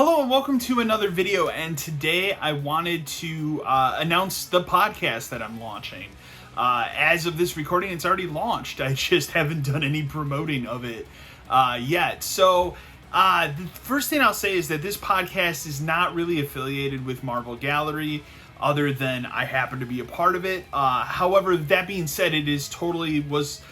Hello and welcome to another video, and today I wanted to announce the podcast that I'm launching. As of this recording, it's already launched. I just haven't done any promoting of it yet. So the first thing I'll say is that this podcast is not really affiliated with Marvel Gallery, other than I happen to be a part of it. However, that being said, it is totally was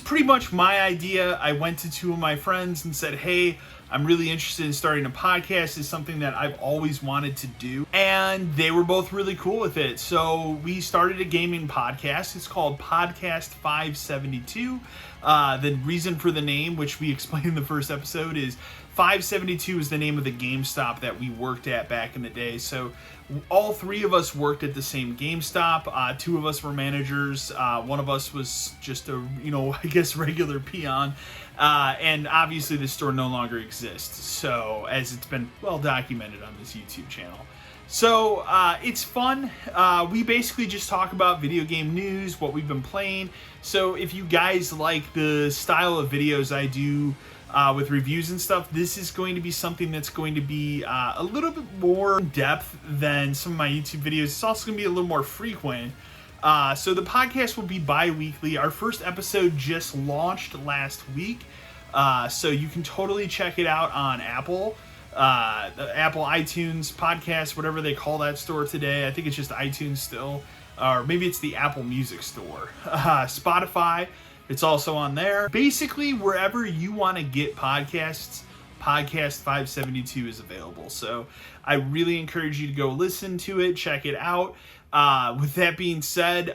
pretty much my idea. I went to two of my friends and said, hey, I'm really interested in starting a podcast. It's something that I've always wanted to do. And they were both really cool with it. So we started a gaming podcast. It's called Podcast 572. The reason for the name, which we explained in the first episode, is 572 is the name of the GameStop that we worked at back in the day. So all three of us worked at the same GameStop. Two of us were managers. One of us was just a, regular peon. And obviously the store no longer exists. So, as it's been well documented on this YouTube channel. So, it's fun. We basically just talk about video game news, what we've been playing. So, if you guys like the style of videos I do with reviews and stuff, this is going to be something that's going to be a little bit more in depth than some of my YouTube videos. It's also going to be a little more frequent. So the podcast will be bi-weekly. Our first episode just launched last week. So you can totally check it out on Apple. The Apple iTunes podcast, whatever they call that store today. I think it's just iTunes still. Or maybe it's the Apple Music Store. Spotify, it's also on there. Basically, wherever you want to get podcasts, Podcast 572 is available. So I really encourage you to go listen to it, check it out. With that being said,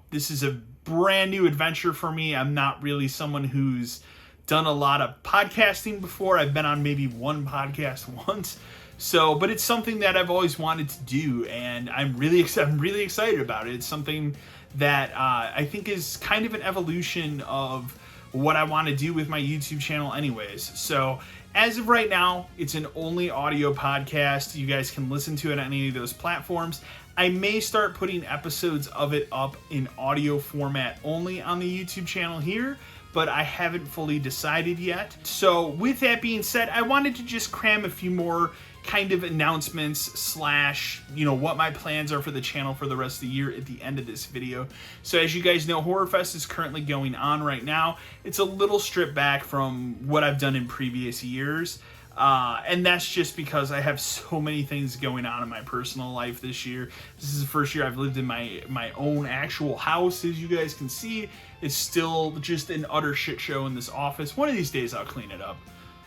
this is a brand new adventure for me. I'm not really someone who's done a lot of podcasting before. I've been on maybe one podcast once. So, but it's something that I've always wanted to do, and I'm really excited about it. It's something that I think is kind of an evolution of what I want to do with my YouTube channel anyways. So as of right now, it's an only audio podcast. You guys can listen to it on any of those platforms. I may start putting episodes of it up in audio format only on the YouTube channel here, but I haven't fully decided yet. So with that being said, I wanted to just cram a few more kind of announcements / what my plans are for the channel for the rest of the year at the end of this video. So as you guys know, HorrorFest is currently going on right now. It's a little stripped back from what I've done in previous years. And that's just because I have so many things going on in my personal life this year. This is the first year I've lived in my own actual house. As you guys can see, it's still just an utter shit show in this office. One of these days I'll clean it up.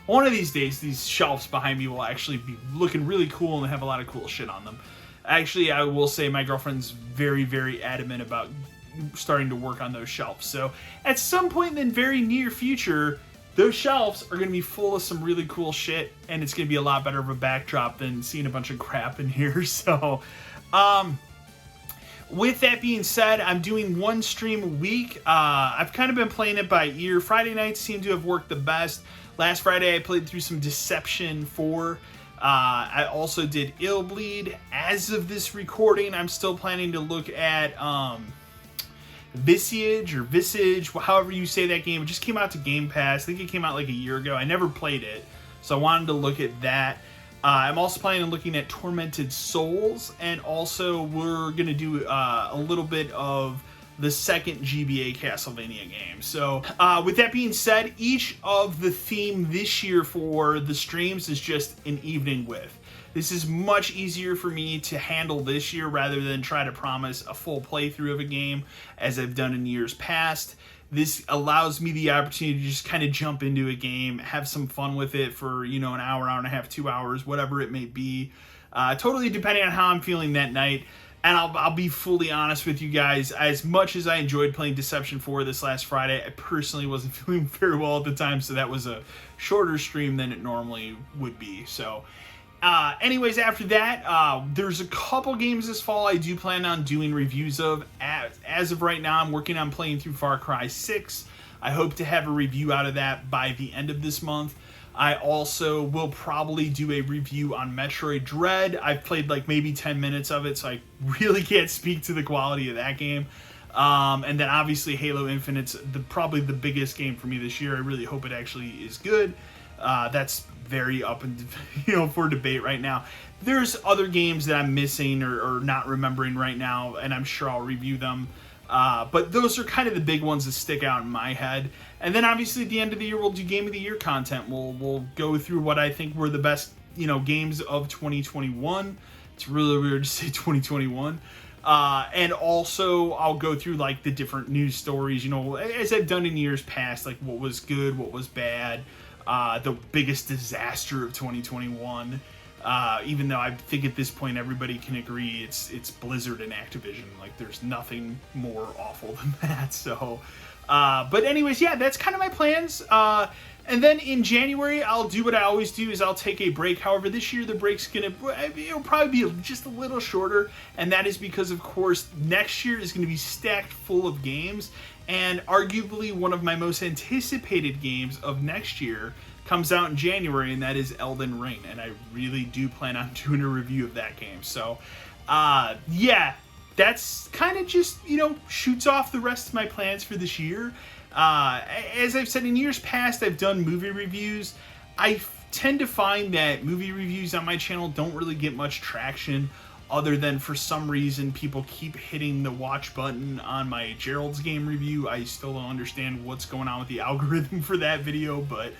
One of these days, these shelves behind me will actually be looking really cool and have a lot of cool shit on them. Actually, I will say my girlfriend's very, very adamant about starting to work on those shelves. So at some point in the very near future, those shelves are going to be full of some really cool shit, and it's going to be a lot better of a backdrop than seeing a bunch of crap in here. So, with that being said, I'm doing one stream a week. I've kind of been playing it by ear. Friday nights seem to have worked the best. Last Friday, I played through some Deception 4. I also did Illbleed. As of this recording, I'm still planning to look at Visage, however you say that game. It just came out to Game Pass. I think it came out like a year ago. I never played it, so I wanted to look at that. I'm also planning on looking at Tormented Souls, and also we're going to do a little bit of the second GBA Castlevania game. So with that being said, each of the theme this year for the streams is just an evening with. This is much easier for me to handle this year rather than try to promise a full playthrough of a game as I've done in years past. This allows me the opportunity to just kind of jump into a game, have some fun with it for, an hour and a half, 2 hours, whatever it may be. Totally depending on how I'm feeling that night. And I'll be fully honest with you guys, as much as I enjoyed playing Deception 4 this last Friday, I personally wasn't feeling very well at the time, so that was a shorter stream than it normally would be. So anyways, after that, there's a couple games this fall I do plan on doing reviews of. As of right now, I'm working on playing through Far Cry 6. I hope to have a review out of that by the end of this month. I also will probably do a review on Metroid Dread. I've played like maybe 10 minutes of it, so I really can't speak to the quality of that game. And then obviously Halo Infinite's probably the biggest game for me this year. I really hope it actually is good. That's very up and for debate right now. There's other games that I'm missing or not remembering right now, and I'm sure I'll review them. But those are kind of the big ones that stick out in my head. And then obviously at the end of the year, we'll do Game of the Year content. We'll go through what I think were the best, games of 2021. It's really weird to say 2021. And also I'll go through like the different news stories, as I've done in years past, like what was good, what was bad, the biggest disaster of 2021. Even though I think at this point everybody can agree it's Blizzard and Activision. Like there's nothing more awful than that. So, but anyways, yeah, that's kind of my plans. And then in January, I'll do what I always do, is I'll take a break. However, this year the break's it'll probably be just a little shorter, and that is because, of course, next year is going to be stacked full of games, and arguably one of my most anticipated games of next year comes out in January, and that is Elden Ring, and I really do plan on doing a review of that game. So, yeah, that's kind of just, shoots off the rest of my plans for this year. As I've said in years past, I've done movie reviews. I tend to find that movie reviews on my channel don't really get much traction, other than for some reason people keep hitting the watch button on my Gerald's Game review. I still don't understand what's going on with the algorithm for that video, but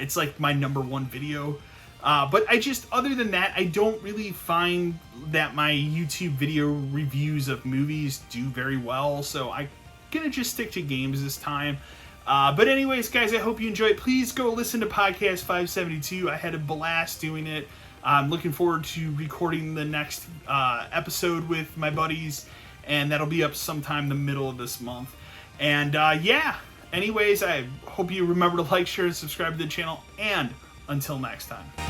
it's like my #1 video. But other than that, I don't really find that my YouTube video reviews of movies do very well, so I'm gonna just stick to games this time. But anyways, guys, I hope you enjoyed. Please go listen to Podcast 572. I had a blast doing it. I'm looking forward to recording the next episode with my buddies, and that'll be up sometime the middle of this month. And yeah, anyways, I hope you remember to like, share, and subscribe to the channel, and until next time.